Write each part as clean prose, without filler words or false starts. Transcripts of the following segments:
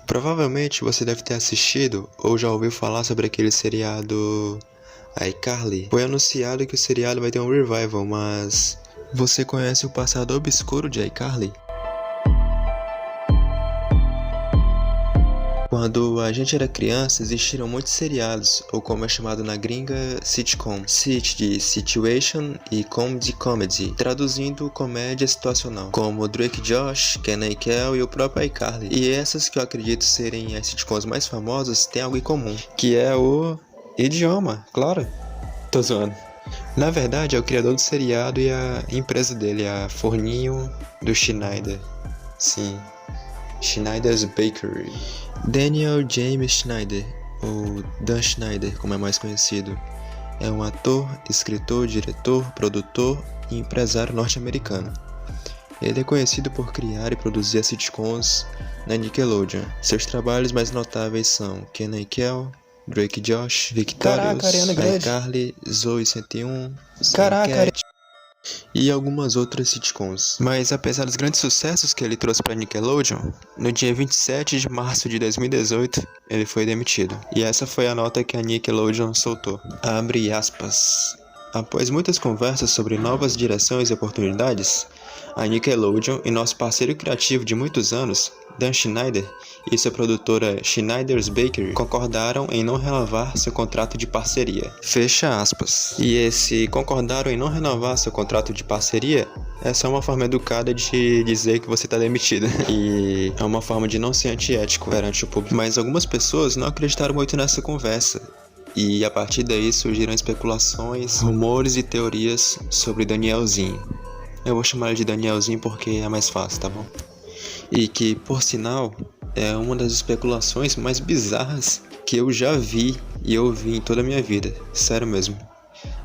Provavelmente você deve ter assistido ou já ouviu falar sobre aquele seriado iCarly. Foi anunciado que o seriado vai ter um revival, mas você conhece o Passado Obscuro de iCarly? Quando a gente era criança, existiram muitos seriados, ou como é chamado na gringa, sitcom. Sit de situation e com de comedy, traduzindo comédia situacional, como Drake e Josh, Kenan e Kel e o próprio iCarly. E essas que eu acredito serem as sitcoms mais famosas têm algo em comum, que é o idioma, claro. Tô zoando. Na verdade, é o criador do seriado e a empresa dele, a Forninho do Schneider. Sim, Schneider's Bakery. Daniel James Schneider, ou Dan Schneider, como é mais conhecido, é um ator, escritor, diretor, produtor e empresário norte-americano. Ele é conhecido por criar e produzir as sitcoms na Nickelodeon. Seus trabalhos mais notáveis são Kenan e Kel, Drake e Josh, Victorious, iCarly, Zoey 101, Cat e algumas outras sitcoms. Mas apesar dos grandes sucessos que ele trouxe para Nickelodeon, no dia 27 de março de 2018, ele foi demitido. E essa foi a nota que a Nickelodeon soltou. Abre aspas. Após muitas conversas sobre novas direções e oportunidades, a Nickelodeon e nosso parceiro criativo de muitos anos, Dan Schneider, e sua produtora Schneider's Bakery concordaram em não renovar seu contrato de parceria. Fecha aspas. E esse concordaram em não renovar seu contrato de parceria é só uma forma educada de dizer que você está demitido. E é uma forma de não ser antiético perante o público. Mas algumas pessoas não acreditaram muito nessa conversa. E a partir daí surgiram especulações, rumores e teorias sobre Danielzinho. Eu vou chamar ele de Danielzinho porque é mais fácil, tá bom? E que, por sinal, é uma das especulações mais bizarras que eu já vi e ouvi em toda a minha vida. Sério mesmo.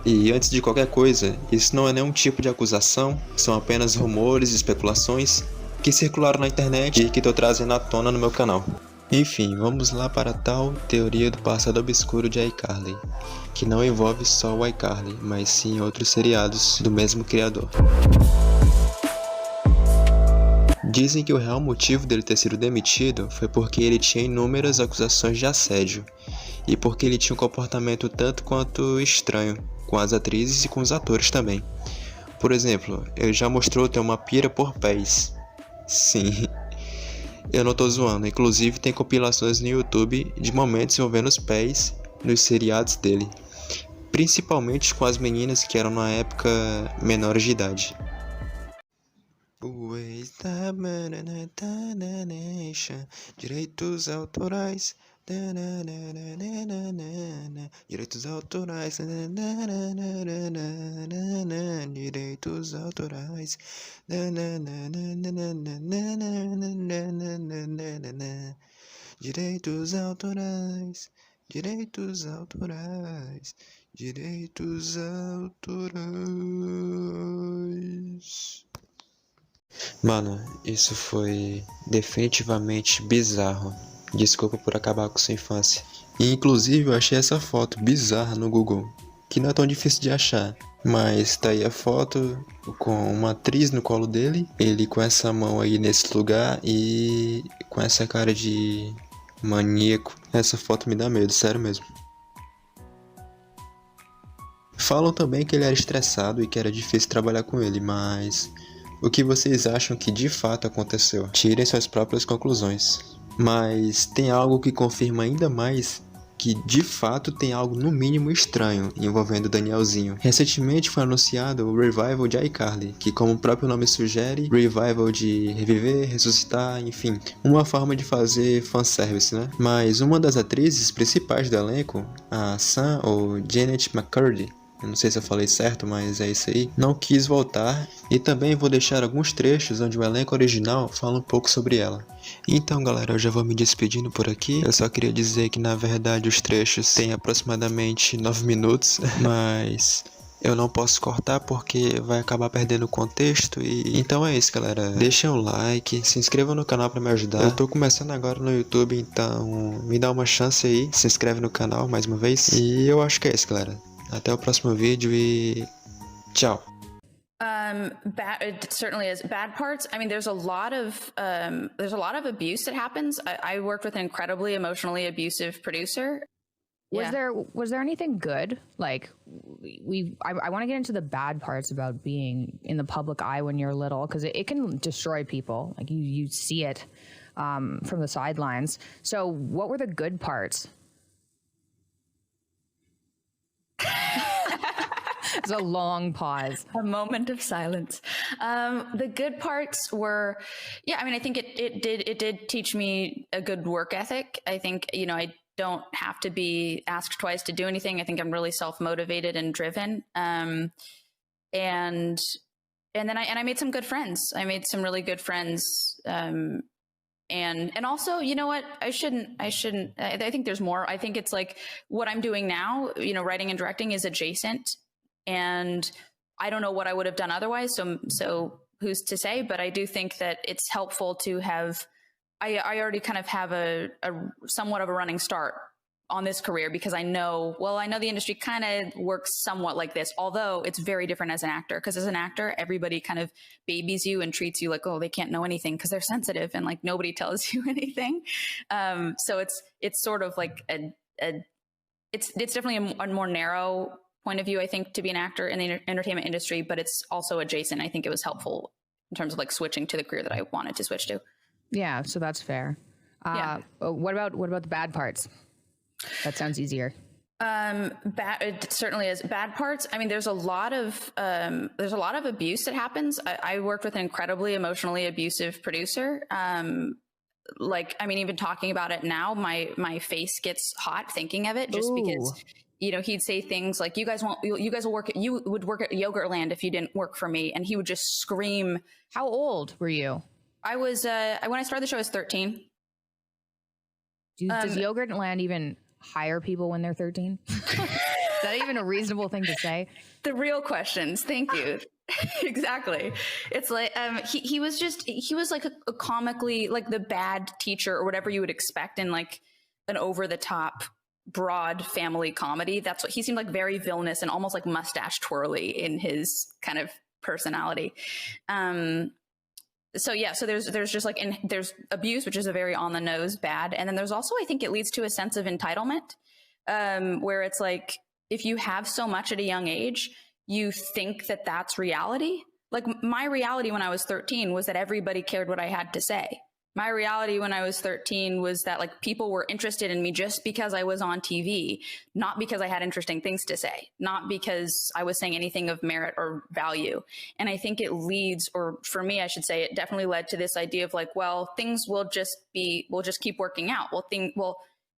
E antes de qualquer coisa, isso não é nenhum tipo de acusação, são apenas rumores e especulações que circularam na internet e que estou trazendo à tona no meu canal. Enfim, vamos lá para a tal teoria do passado obscuro de iCarly, que não envolve só o iCarly, mas sim outros seriados do mesmo criador. Dizem que o real motivo dele ter sido demitido foi porque ele tinha inúmeras acusações de assédio e porque ele tinha um comportamento tanto quanto estranho com as atrizes e com os atores também. Por exemplo, ele já mostrou ter uma pira por pés. Sim, eu não tô zoando, inclusive tem compilações no YouTube de momentos envolvendo os pés nos seriados dele, principalmente com as meninas que eram na época menores de idade. Direitos autorais, direitos autorais, direitos autorais, direitos autorais, direitos autorais, direitos autorais. Mano, isso foi definitivamente bizarro. Desculpa por acabar com sua infância. E inclusive eu achei essa foto bizarra no Google, que não é tão difícil de achar. Mas tá aí a foto com uma atriz no colo dele, ele com essa mão aí nesse lugar e com essa cara de maníaco. Essa foto me dá medo, sério mesmo. Falam também que ele era estressado e que era difícil trabalhar com ele, mas o que vocês acham que de fato aconteceu? Tirem suas próprias conclusões. Mas tem algo que confirma ainda mais que de fato tem algo no mínimo estranho envolvendo Danielzinho. Recentemente foi anunciado o revival de iCarly, que como o próprio nome sugere, revival de reviver, ressuscitar, enfim, uma forma de fazer fanservice, né? Mas uma das atrizes principais do elenco, a Sam ou Janet McCurdy, eu não sei se eu falei certo, mas é isso aí, não quis voltar, e também vou deixar alguns trechos onde o elenco original fala um pouco sobre ela. Então galera, eu já vou me despedindo por aqui, eu só queria dizer que na verdade os trechos têm aproximadamente 9 minutos, mas eu não posso cortar porque vai acabar perdendo o contexto. E então é isso galera, deixem um like, se inscrevam no canal pra me ajudar. Eu tô começando agora no YouTube, então me dá uma chance aí, se inscreve no canal mais uma vez. E eu acho que é isso galera. Até o próximo vídeo e tchau! It certainly is. Bad parts. I mean, there's a lot of abuse that happens. I worked with an incredibly emotionally abusive producer. Was there anything good? Like I want to get into the bad parts about being in the public eye when you're little, because it can destroy people. Like you see it from the sidelines. So what were the good parts? It's a long pause. A moment of silence. The good parts were, I mean, I think it did teach me a good work ethic. I think, I don't have to be asked twice to do anything. I think I'm really self-motivated and driven. And then I made some good friends. I made some really good friends. And also, you know what? I think there's more. I think it's like what I'm doing now, writing and directing is adjacent, and I don't know what I would have done otherwise. So who's to say? But I do think that it's helpful to have, I already kind of have a somewhat of a running start on this career, because I know the industry kind of works somewhat like this, although it's very different as an actor. Because as an actor, everybody kind of babies you and treats you like, oh, they can't know anything because they're sensitive, and like nobody tells you anything. So it's sort of like it's definitely a more narrow point of view, I think, to be an actor in the entertainment industry, but it's also adjacent. I think it was helpful in terms of like switching to the career that I wanted to switch to. Yeah, so that's fair. What about the bad parts? That sounds easier. It certainly is. Bad parts. I mean, there's a lot of abuse that happens. I worked with an incredibly emotionally abusive producer. Even talking about it now, my face gets hot thinking of it, just because, he'd say things like, you would work at Yogurtland if you didn't work for me. And he would just scream. How old were you? I was, when I started the show, I was 13. Does Yogurtland even hire people when they're 13? Is that even a reasonable thing to say? The real questions. Thank you. Exactly. It's like, he was like a comically, like the bad teacher or whatever you would expect in like an over the top broad family comedy. That's what he seemed like, very villainous and almost like mustache twirly in his kind of personality. So there's just like, and there's abuse, which is a very on the nose bad. And then there's also, I think it leads to a sense of entitlement, where it's like, if you have so much at a young age, you think that that's reality. Like my reality when I was 13 was that everybody cared what I had to say. My reality when I was 13 was that like people were interested in me just because I was on TV, not because I had interesting things to say, not because I was saying anything of merit or value. And I think it leads, or for me, I should say, it definitely led to this idea of like, well, things will just keep working out.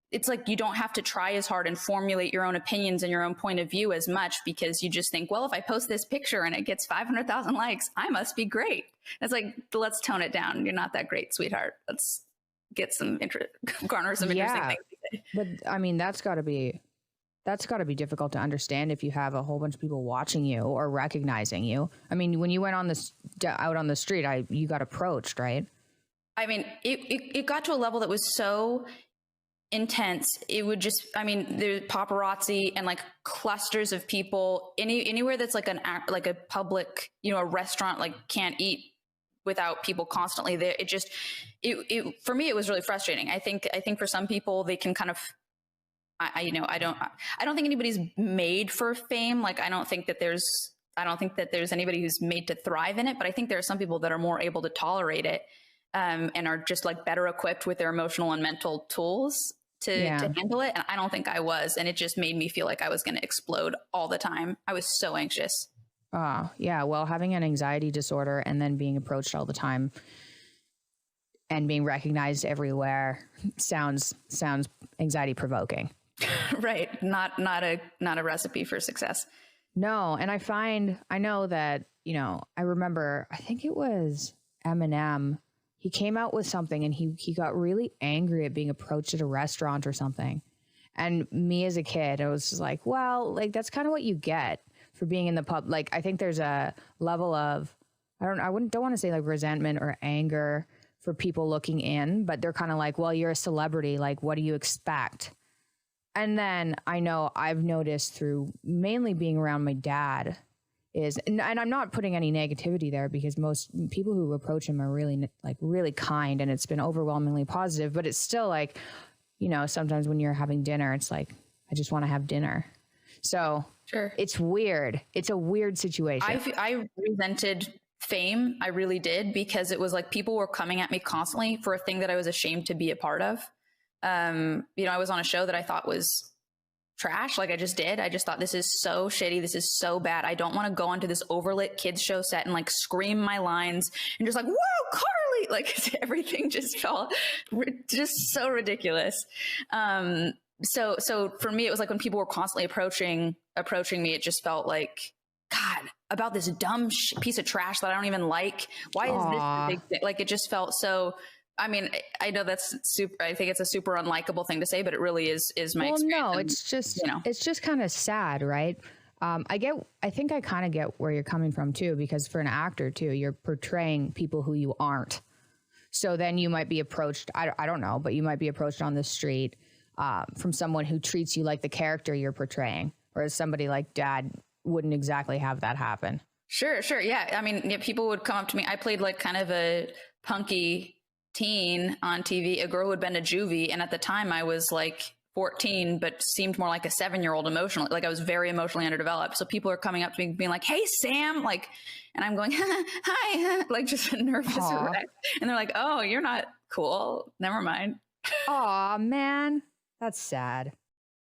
It's like you don't have to try as hard and formulate your own opinions and your own point of view as much, because you just think, well, if I post this picture and it gets 500,000 likes, I must be great. It's like, let's tone it down. You're not that great, sweetheart. Let's get garner some interesting things to say. But I mean, that's got to be difficult to understand if you have a whole bunch of people watching you or recognizing you. I mean, when you went out on the street, you got approached, right? I mean, it got to a level that was so intense. It would just, there's paparazzi and like clusters of people anywhere that's like a public, a restaurant, like can't eat without people constantly there. It for me, it was really frustrating. I think for some people they can kind of, I don't think anybody's made for fame. Like, I don't think that there's anybody who's made to thrive in it, but I think there are some people that are more able to tolerate it. And are just like better equipped with their emotional and mental tools to handle it. And I don't think I was. And it just made me feel like I was going to explode all the time. I was so anxious. Yeah. Well, having an anxiety disorder and then being approached all the time and being recognized everywhere sounds anxiety provoking. Right. Not a recipe for success. No. And I know that, I remember, I think it was Eminem. He came out with something and he got really angry at being approached at a restaurant or something. And me as a kid, I was just like, well, like that's kind of what you get for being in the pub. Like, I think there's a level of, don't want to say like resentment or anger for people looking in, but they're kind of like, well, you're a celebrity. Like, what do you expect? And then I know I've noticed through mainly being around my dad, is, and I'm not putting any negativity there because most people who approach him are really really kind, and it's been overwhelmingly positive, but it's still like, you know, sometimes when you're having dinner, it's like, I just want to have dinner. So sure, it's weird. It's a weird situation. I resented fame. I really did, because it was like people were coming at me constantly for a thing that I was ashamed to be a part of. You know, I was on a show that I thought was trash. Like I just thought, this is so shitty. This is so bad. I don't want to go onto this overlit kids show set and like scream my lines and just like, whoa, Carly, like everything just felt just so ridiculous. So for me, it was like when people were constantly approaching me, it just felt like, God, about this dumb piece of trash that I don't even like. Why is this the big thing? Like, it just felt so, I mean, I know that's super, I think it's a super unlikable thing to say, but it really is my experience. Well, no, it's just, you know, it's just kind of sad, right? I think I kind of get where you're coming from too, because for an actor too, you're portraying people who you aren't. So then you might be approached, I don't know, but you might be approached on the street from someone who treats you like the character you're portraying, whereas somebody like Dad wouldn't exactly have that happen. Sure. Yeah. I mean, yeah, people would come up to me. I played like kind of a punky teen on TV, a girl who had been to juvie. And at the time I was like 14, but seemed more like a 7-year-old emotionally. Like I was very emotionally underdeveloped. So people are coming up to me being like, hey, Sam, like, and I'm going, hi, like just a nervous wreck. And they're like, oh, you're not cool. Never mind. Aw, man. That's sad.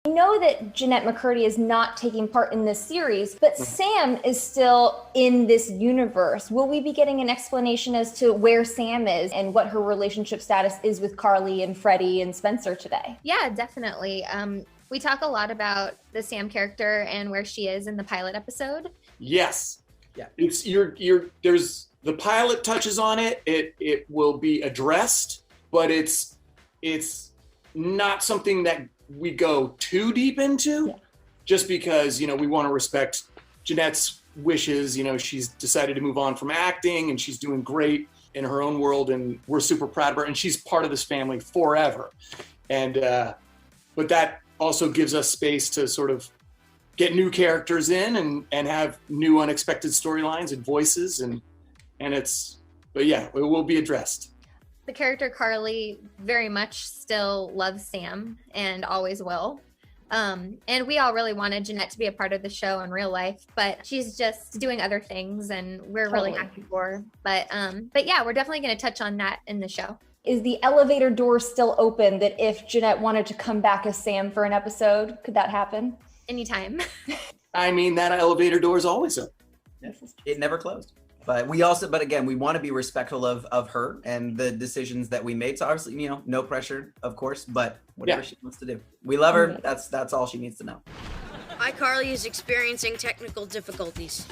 I know that Jeanette McCurdy is not taking part in this series, but Sam is still in this universe. Will we be getting an explanation as to where Sam is and what her relationship status is with Carly and Freddie and Spencer today? Yeah, definitely. We talk a lot about the Sam character and where she is in the pilot episode. Yes. Yeah. It's there's the pilot touches on it. It will be addressed, but it's not something that we go too deep into, just because, you know, we want to respect Jeanette's wishes. You know, she's decided to move on from acting and she's doing great in her own world, and we're super proud of her, and she's part of this family forever. And but that also gives us space to sort of get new characters in and have new unexpected storylines and voices, and but yeah, it will be addressed. The character Carly very much still loves Sam and always will. And we all really wanted Jeanette to be a part of the show in real life, but she's just doing other things, and we're really happy for her. But yeah, we're definitely going to touch on that in the show. Is the elevator door still open that if Jeanette wanted to come back as Sam for an episode, could that happen? Anytime. I mean, that elevator door is always open. Yeah. It never closed. But again, we want to be respectful of her and the decisions that we made. So obviously, you know, no pressure, of course, but whatever she wants to do. We love her. That's all she needs to know. iCarly is experiencing technical difficulties.